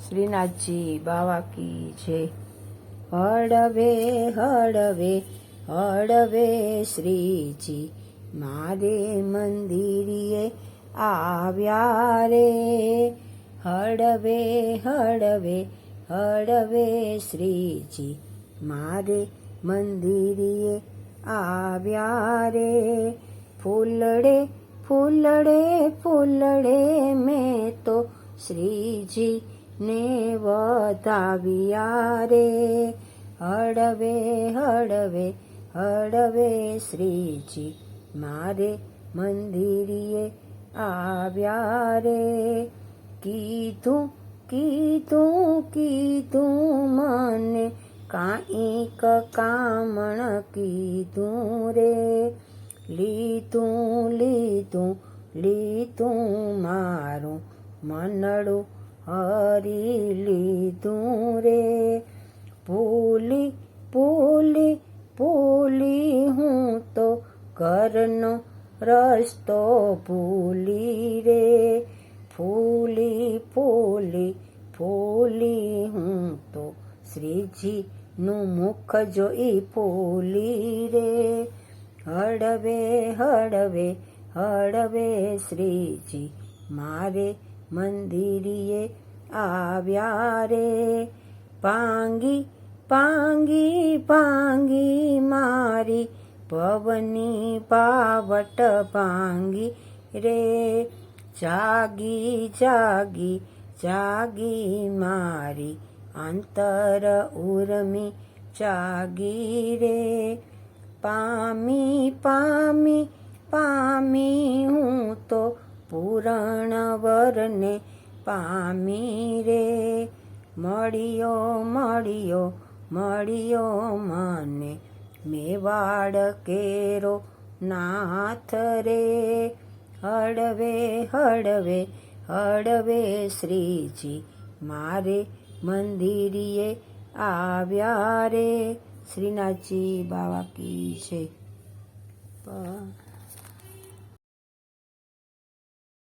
શ્રીનાથજી બાવા કી જય। હળવે હળવે હળવે શ્રીજી મારે મંદિરે આવ્યા રે। હળવે હળવે હળવે શ્રીજી મારે મંદિરે આવ્યા રે। ફૂલડે ફૂલડે ફૂલડે મેં તો શ્રીજી ને વધાવ્યા રે। હળવે હળવે હળવે શ્રીજી મારે મંદિરે આવ્યા રે। કીધું કીધું કીધું મને કાંઈક કામણ કીધું રે। લીધું લીધું લીધું મારું મનડું હરી લીધું રે। ભૂલી ભૂલી ભૂલી હું તો ઘરનો રસ્તો ભૂલી રે। ફૂલી ફૂલી ફૂલી હું તો શ્રીજીનું મુખ જોઈ ફૂલી રે। હળવે હળવે હળવે શ્રીજી મારે મંદિરે આવ્યા રે। ભાંગી ભાંગી ભાંગી મારી ભવની પાવટ ભાંગી રે। જાગી જાગી જાગી મારી અંતર ઉર્મી જાગી રે। પામી પામી પામી હું તો પૂરણ વરને પામી રે। મળ્યો મળ્યો મળ્યો મને મેવાડ કેરો નાથ રે। હળવે હળવે હળવે શ્રીજી મારે મંદિરે આવ્યા રે। શ્રીનાથજી બાવા કી જય।